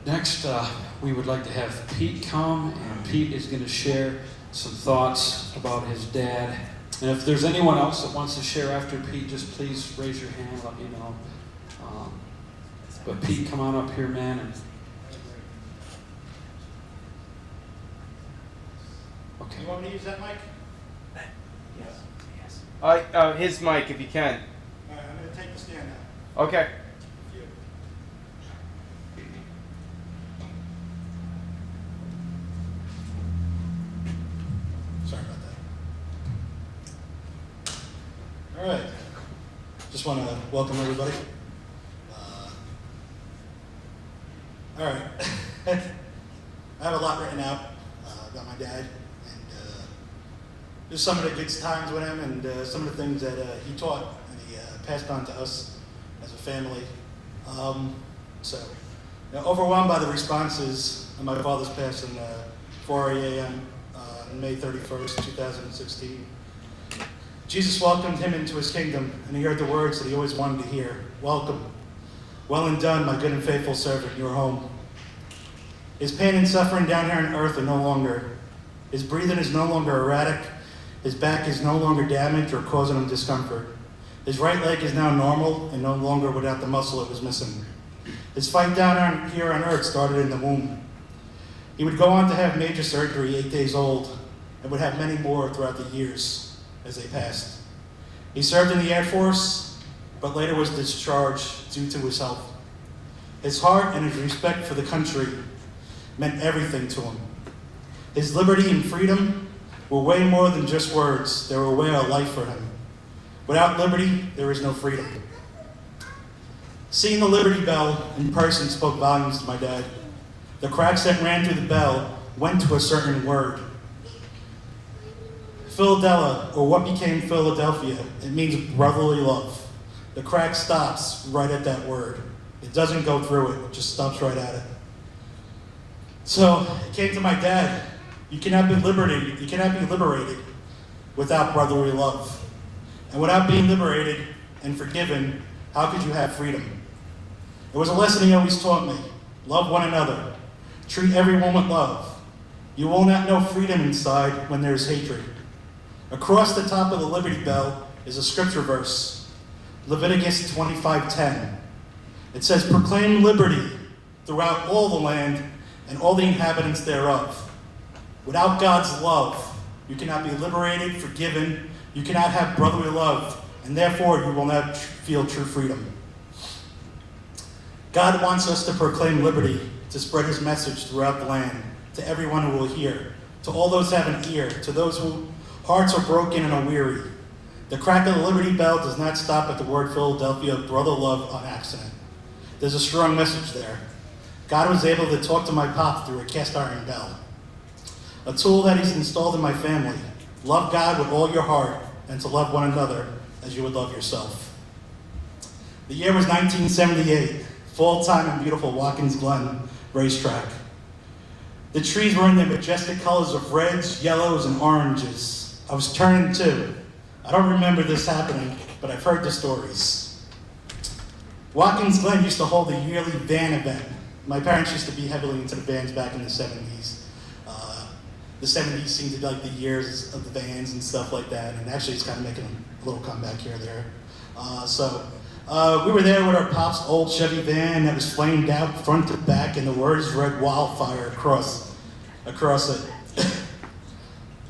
Next, we would like to have Pete come, and Pete is going to share some thoughts about his dad. And if there's anyone else that wants to share after Pete, just please raise your hand, let me know. But Pete, come on up here, man. Okay. You want me to use that mic? Yes. His mic, if you can. All right, I'm going to take the stand out. Okay. Sorry about that. All right. Just want to welcome everybody. All right. I have a lot written out about my dad, and just some of the good times with him, and some of the things that he taught and he passed on to us as a family. Overwhelmed by the responses of my father's passing 4 a.m. On May 31st, 2016. Jesus welcomed him into his kingdom, and he heard the words that he always wanted to hear. Welcome. Well and done, my good and faithful servant, your home. His pain and suffering down here on earth are no longer. His breathing is no longer erratic. His back is no longer damaged or causing him discomfort. His right leg is now normal and no longer without the muscle it was missing. His fight down here on earth started in the womb. He would go on to have major surgery 8 days old and would have many more throughout the years as they passed. He served in the Air Force, but later was discharged due to his health. His heart and his respect for the country meant everything to him. His liberty and freedom were way more than just words. They were a way of life for him. Without liberty, there is no freedom. Seeing the Liberty Bell in person spoke volumes to my dad. The cracks that ran through the bell went to a certain word. Philadelphia, or what became Philadelphia, it means brotherly love. The crack stops right at that word. It doesn't go through it, it just stops right at it. So it came to my dad, you cannot be liberated without brotherly love. And without being liberated and forgiven, how could you have freedom? It was a lesson he always taught me. Love one another. Treat everyone with love. You will not know freedom inside when there is hatred. Across the top of the Liberty Bell is a scripture verse, Leviticus 25:10. It says, proclaim liberty throughout all the land and all the inhabitants thereof. Without God's love, you cannot be liberated, forgiven, you cannot have brotherly love, and therefore you will not feel true freedom. God wants us to proclaim liberty, to spread his message throughout the land, to everyone who will hear, to all those who have an ear, to those whose hearts are broken and are weary. The crack of the Liberty Bell does not stop at the word Philadelphia, brother love on accident. There's a strong message there. God was able to talk to my pop through a cast iron bell. A tool that he's installed in my family. Love God with all your heart and to love one another as you would love yourself. The year was 1978, fall time in beautiful Watkins Glen racetrack. The trees were in their majestic colors of reds, yellows, and oranges. I was turning 2. I don't remember this happening, but I've heard the stories. Watkins Glen used to hold a yearly van event. My parents used to be heavily into the vans back in the 70s. The 70s seemed to be like the years of the vans and stuff like that, and actually it's kind of making a little comeback here or there. We were there with our pop's old Chevy van that was flamed out front to back, and the words read wildfire across it.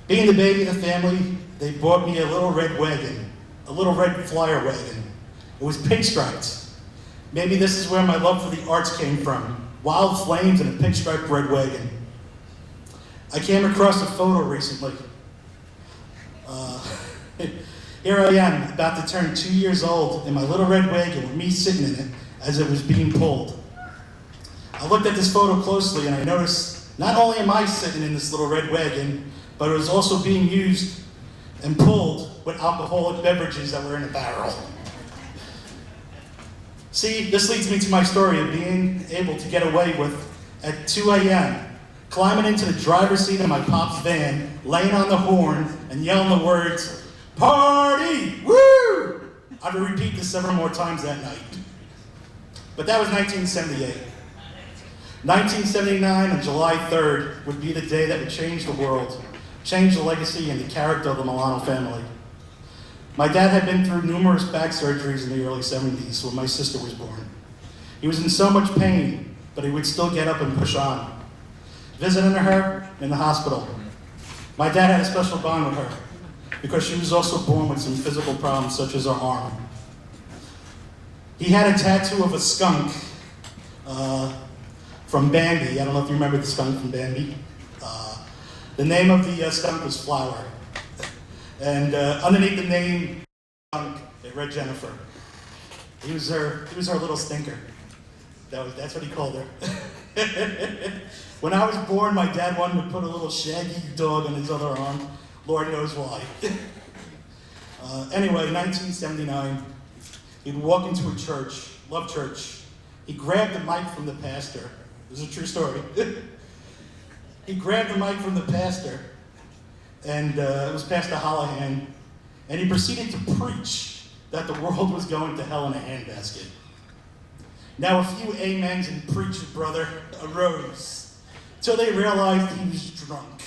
Being the baby of the family, they bought me a little red wagon, a little red flyer wagon. It was pinstriped. Maybe this is where my love for the arts came from. Wild flames and a pinstriped red wagon. I came across a photo recently. Here I am, about to turn 2 years old, in my little red wagon with me sitting in it as it was being pulled. I looked at this photo closely and I noticed not only am I sitting in this little red wagon, but it was also being used and pulled with alcoholic beverages that were in a barrel. See, this leads me to my story of being able to get away with, at 2 a.m., climbing into the driver's seat of my pop's van, laying on the horn, and yelling the words, "Party! Woo!" I would repeat this several more times that night. But that was 1978. 1979 on July 3rd would be the day that would change the world, change the legacy and the character of the Milano family. My dad had been through numerous back surgeries in the early 70s when my sister was born. He was in so much pain, but he would still get up and push on. Visiting her in the hospital. My dad had a special bond with her because she was also born with some physical problems such as her arm. He had a tattoo of a skunk from Bambi. I don't know if you remember the skunk from Bambi. The name of the skunk was Flower. And underneath the name skunk, it read Jennifer. He was her little stinker. That's what he called her. When I was born, my dad wanted to put a little shaggy dog on his other arm. Lord knows why. Anyway, 1979, he'd walk into a church, Love Church. He grabbed the mic from the pastor. This is a true story. He grabbed the mic from the pastor, and it was Pastor Holohan, and he proceeded to preach that the world was going to hell in a handbasket. Now a few amens and preacher brother arose, till they realized he was drunk.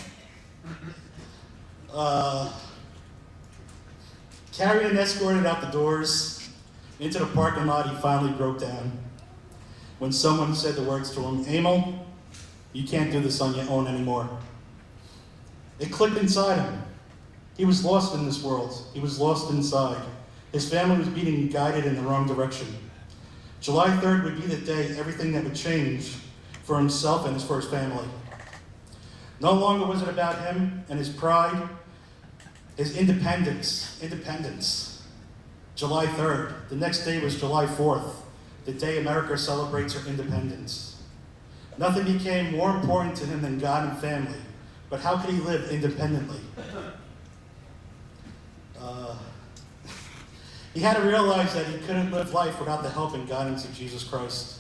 Carried and escorted out the doors into the parking lot, he finally broke down when someone said the words to him, "Emil, you can't do this on your own anymore." It clicked inside him. He was lost in this world. He was lost inside. His family was being guided in the wrong direction. July 3rd would be the day everything that would change for himself and his first family. No longer was it about him and his pride, his independence. July 3rd. The next day was July 4th, the day America celebrates her independence. Nothing became more important to him than God and family, but how could he live independently? He had to realize that he couldn't live life without the help and guidance of Jesus Christ.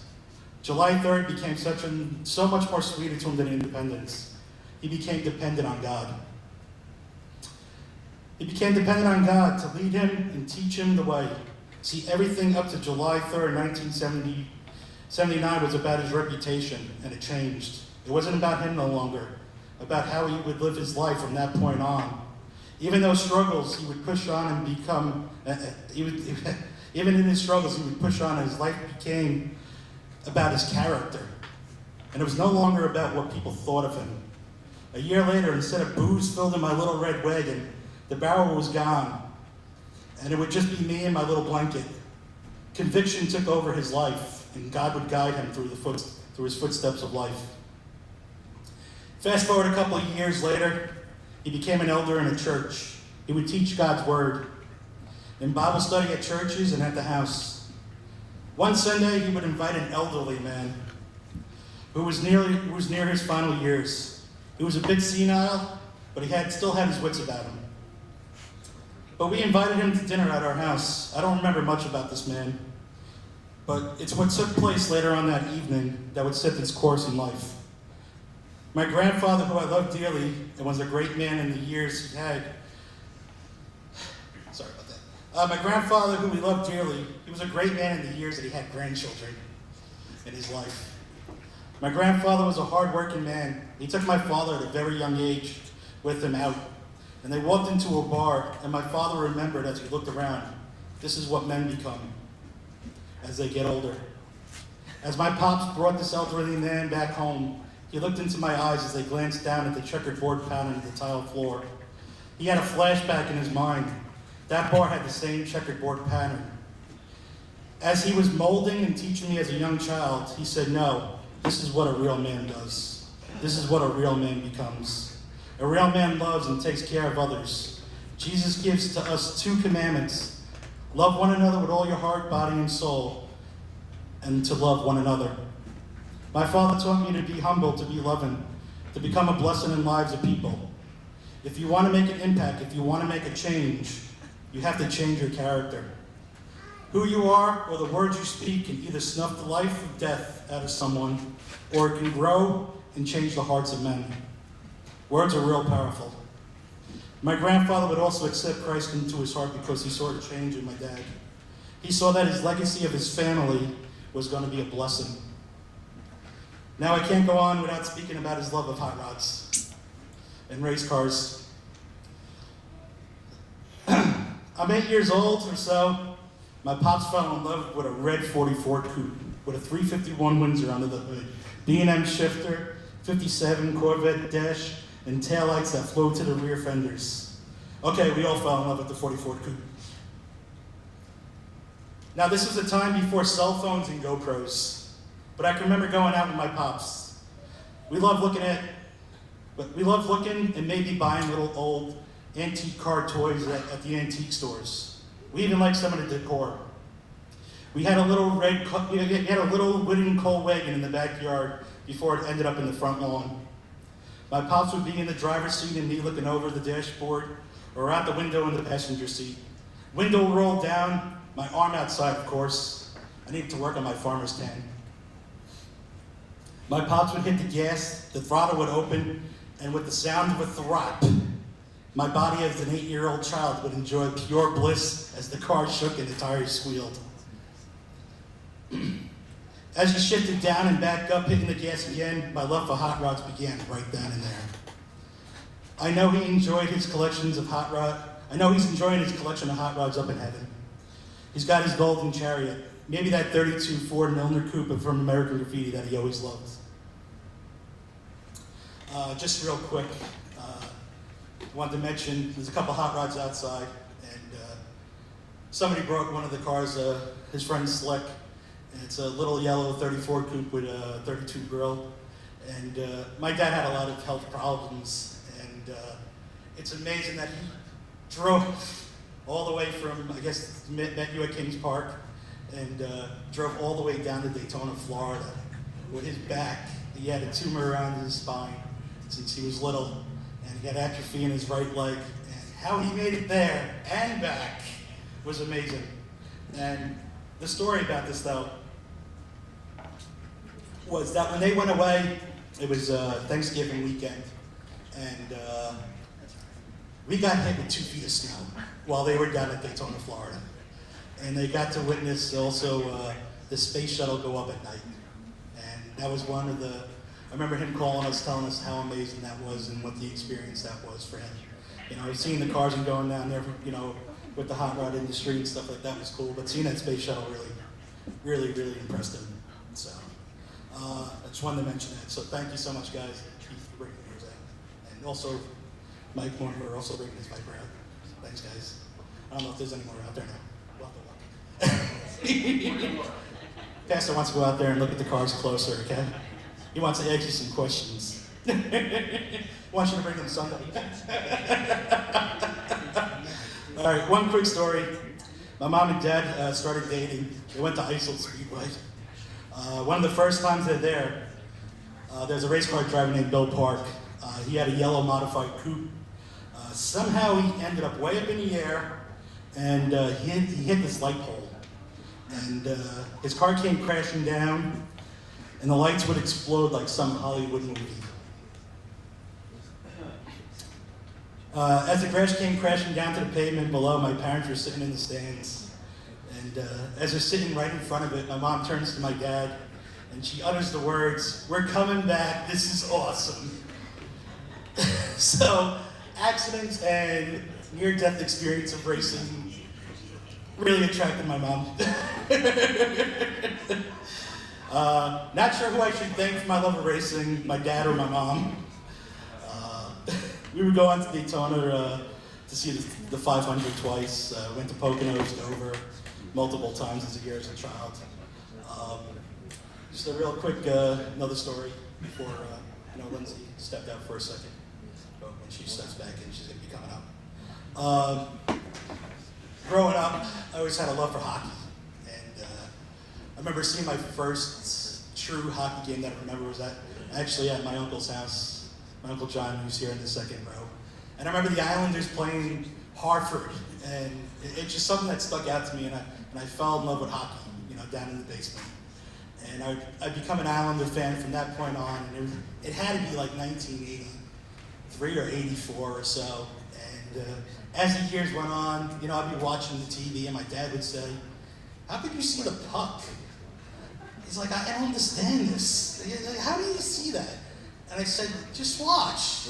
July 3rd became so much more sweeter to him than independence. He became dependent on God. He became dependent on God to lead him and teach him the way. See, everything up to July 3rd, 1979 was about his reputation, and it changed. It wasn't about him no longer, about how he would live his life from that point on. Even those struggles, he would push on and become, even in his struggles, he would push on, and his life became about his character. And it was no longer about what people thought of him. A year later, instead of booze filled in my little red wagon, the barrel was gone, and it would just be me and my little blanket. Conviction took over his life, and God would guide him through his footsteps of life. Fast forward a couple of years later, he became an elder in a church. He would teach God's word in Bible study at churches and at the house. One Sunday, he would invite an elderly man who was near his final years. He was a bit senile, but he still had his wits about him. But we invited him to dinner at our house. I don't remember much about this man, but it's what took place later on that evening that would set its course in life. My grandfather, who I loved dearly and was a great man in the years he had, sorry about that. My grandfather, who we loved dearly, he was a great man in the years that he had grandchildren in his life. My grandfather was a hard-working man. He took my father at a very young age with him out, and they walked into a bar, and my father remembered as he looked around, this is what men become as they get older. As my pops brought this elderly man back home, he looked into my eyes as they glanced down at the checkered board pattern of the tile floor. He had a flashback in his mind. That bar had the same checkered board pattern. As he was molding and teaching me as a young child, he said, no, this is what a real man does. This is what a real man becomes. A real man loves and takes care of others. Jesus gives to us 2 commandments. Love one another with all your heart, body, and soul, and to love one another. My father taught me to be humble, to be loving, to become a blessing in lives of people. If you want to make an impact, if you want to make a change, you have to change your character. Who you are or the words you speak can either snuff the life or death out of someone, or it can grow and change the hearts of men. Words are real powerful. My grandfather would also accept Christ into his heart because he saw a change in my dad. He saw that his legacy of his family was going to be a blessing. Now I can't go on without speaking about his love of hot rods and race cars. I'm 8 years old or so. My pops fell in love with a red 44 coupe with a 351 Windsor under the hood, B&M shifter, 57 Corvette dash, and taillights that flow to the rear fenders. Okay, we all fell in love with the 44 coupe. Now this was a time before cell phones and GoPros, but I can remember going out with my pops. We loved looking and maybe buying little old antique car toys at the antique stores. We even liked some of the decor. We had a little wooden coal wagon in the backyard before it ended up in the front lawn. My pops would be in the driver's seat and me looking over the dashboard or out the window in the passenger seat. Window rolled down, my arm outside, of course. I needed to work on my farmer's tan. My pops would hit the gas, the throttle would open, and with the sound of a thwop, my body as an 8-year-old child would enjoy pure bliss as the car shook and the tires squealed. As he shifted down and backed up, hitting the gas again, my love for hot rods began right then and there. I know he's enjoying his collection of hot rods up in heaven. He's got his golden chariot, maybe that 32 Ford Milner Coupe from American Graffiti that he always loved. Just real quick, I wanted to mention there's a couple hot rods outside, and somebody broke one of the cars, his friend Slick. And it's a little yellow 34 coupe with a 32 grill. And my dad had a lot of health problems, and it's amazing that he drove all the way from, I guess, met you at Kings Park, and drove all the way down to Daytona, Florida, with his back. He had a tumor around his spine since he was little, and he had atrophy in his right leg. And how he made it there and back was amazing. And the story about this, though, was that when they went away, it was Thanksgiving weekend, and we got hit with 2 feet of snow while they were down at Daytona, Florida. And they got to witness also the space shuttle go up at night. And that was one of the, I remember him calling us, telling us how amazing that was and what the experience that was for him. You know, seeing the cars and going down there, you know, with the hot rod industry and stuff like that was cool, but seeing that space shuttle really impressed him. So I just wanted to mention that. So thank you so much, guys, Keith, for bringing yours out. And also Mike Moore for also bringing his Viper out. Thanks, guys. I don't know if there's any more out there now. We'll have to look. Pastor wants to go out there and look at the cars closer, okay? He wants to ask you some questions. Wants you to bring them Sunday. All right, one quick story. My mom and dad started dating. They went to Eisel Speedway. One of the first times they're there, there's a race car driver named Bill Park. He had a yellow modified coupe. Somehow he ended up way up in the air, and he hit this light pole. And his car came crashing down, and the lights would explode like some Hollywood movie. As the crash came crashing down to the pavement below, my parents were sitting in the stands. And as they're sitting right in front of it, my mom turns to my dad, and she utters the words, "We're coming back, this is awesome." So, accidents and near-death experience of racing really attracted my mom. Not sure who I should thank for my love of racing, my dad or my mom. We would go on to Daytona to see the 500 twice. Went to Poconos, Dover, multiple times as a child. Just a real quick another story before Lindsay stepped out for a second. But when she steps back in, she's going to be coming up. Growing up, I always had a love for hockey, and I remember seeing my first true hockey game that I remember was actually at my uncle's house. My Uncle John, who's here in the second row. And I remember the Islanders playing Hartford, and it's just something that stuck out to me, and I fell in love with hockey, down in the basement. And I'd become an Islander fan from that point on, and it had to be like 1983 or 84 or so. And as the years went on, I'd be watching the TV, and my dad would say, "How could you see the puck?" He's like, I don't understand this. Like, how do you see that? And I said, just watch.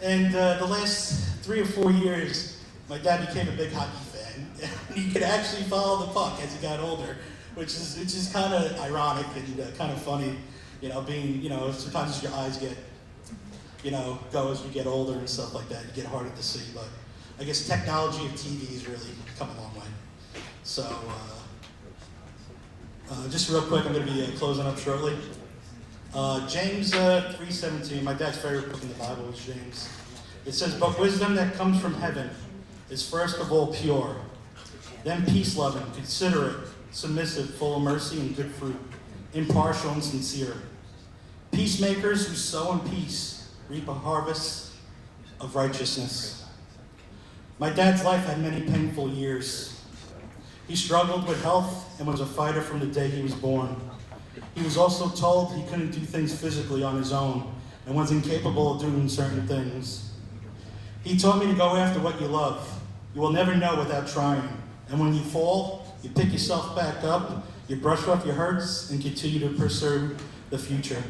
And the last 3 or 4 years, my dad became a big hockey fan. And he could actually follow the puck as he got older, which is kind of ironic and kind of funny, being, sometimes your eyes get, go as you get older and stuff like that. You get harder to see, but I guess technology of TV has really come a long way. So, just real quick, I'm going to be closing up shortly. James 3:17, my dad's favorite book in the Bible is James. It says, "But wisdom that comes from heaven is first of all pure, then peace-loving, considerate, submissive, full of mercy and good fruit, impartial and sincere. Peacemakers who sow in peace reap a harvest of righteousness." My dad's life had many painful years. He struggled with health and was a fighter from the day he was born. He was also told he couldn't do things physically on his own and was incapable of doing certain things. He taught me to go after what you love. You will never know without trying. And when you fall, you pick yourself back up, you brush off your hurts, and continue to pursue the future.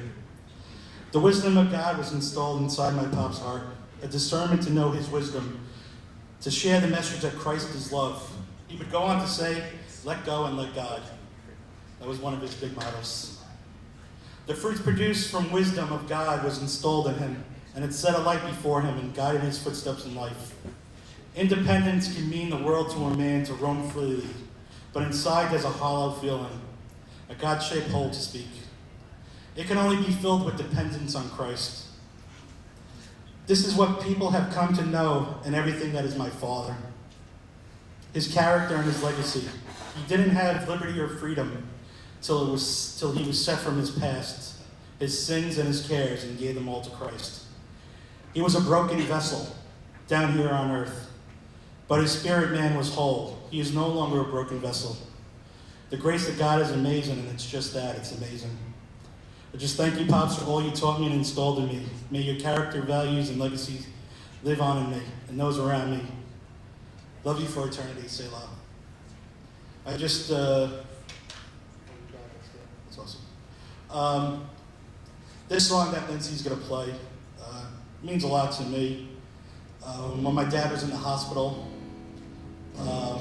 The wisdom of God was installed inside my pop's heart, a discernment to know his wisdom, to share the message that Christ is love. He would go on to say, "Let go and let God." That was one of his big mottos. The fruits produced from wisdom of God was installed in him, and it set a light before him and guided his footsteps in life. Independence can mean the world to a man to roam freely, but inside there's a hollow feeling, a God-shaped hole to speak. It can only be filled with dependence on Christ. This is what people have come to know in everything that is my father. His character and his legacy. He didn't have liberty or freedom till he was set from his past, his sins and his cares, and gave them all to Christ. He was a broken vessel down here on earth, but his spirit man was whole. He is no longer a broken vessel. The grace of God is amazing, and it's just that, it's amazing. I just thank you, Pops, for all you taught me and installed in me. May your character, values, and legacies live on in me and those around me. Love you for eternity, Selah. I just, that's awesome. This song that Lindsay's going to play means a lot to me. When my dad was in the hospital, I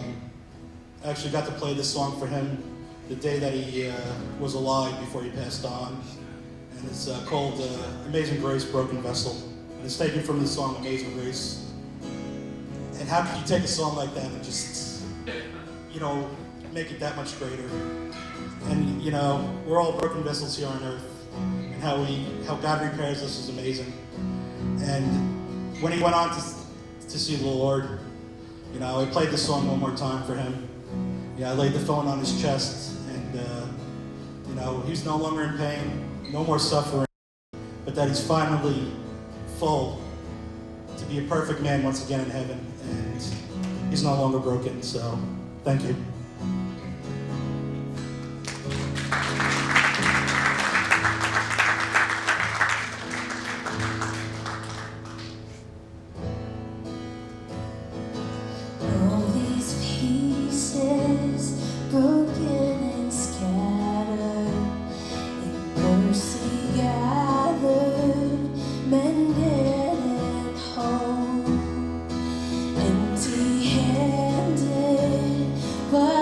actually got to play this song for him the day that he was alive before he passed on. And it's called Amazing Grace, Broken Vessel. And it's taken from the song Amazing Grace. And how could you take a song like that and just, make it that much greater? And, we're all broken vessels here on earth. And how God repairs us is amazing. And when he went on to see the Lord, I played the song one more time for him. I laid the phone on his chest, and, he's no longer in pain, no more suffering, but that he's finally full to be a perfect man once again in heaven, and he's no longer broken, so thank you. All these pieces broken and scattered, in mercy gathered, mended and whole, empty-handed, but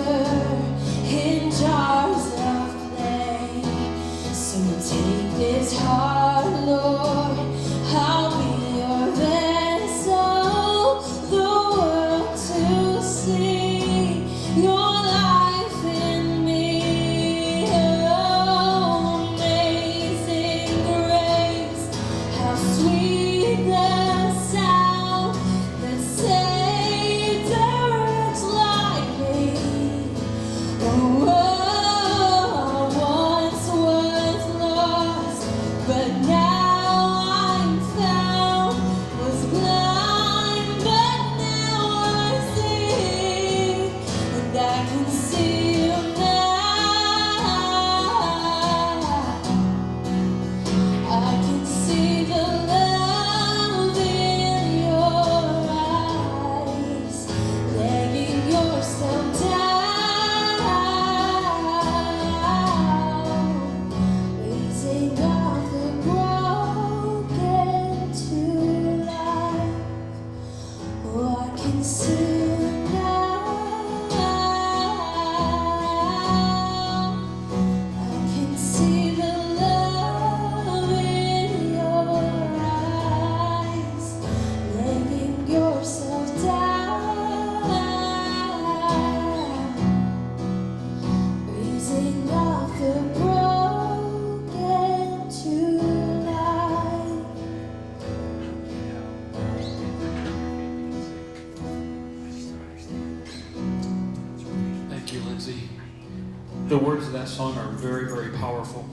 treasure in jars of clay. So take this heart, Lord, I'll be your vessel, the world to see your life in me. Oh, amazing grace, how sweet the sound that saved a wretch like me. Oh, I once was lost, but now I'm found. Was blind, but now I see, and I can see you now. I can see the love in your eyes, laying yourself down, raising up the broken to life. Oh, I can see you now. I can see the love in your eyes, laying yourself down, raising up the broken to life. Thank you, Lindsay. The words of that song are very, very powerful.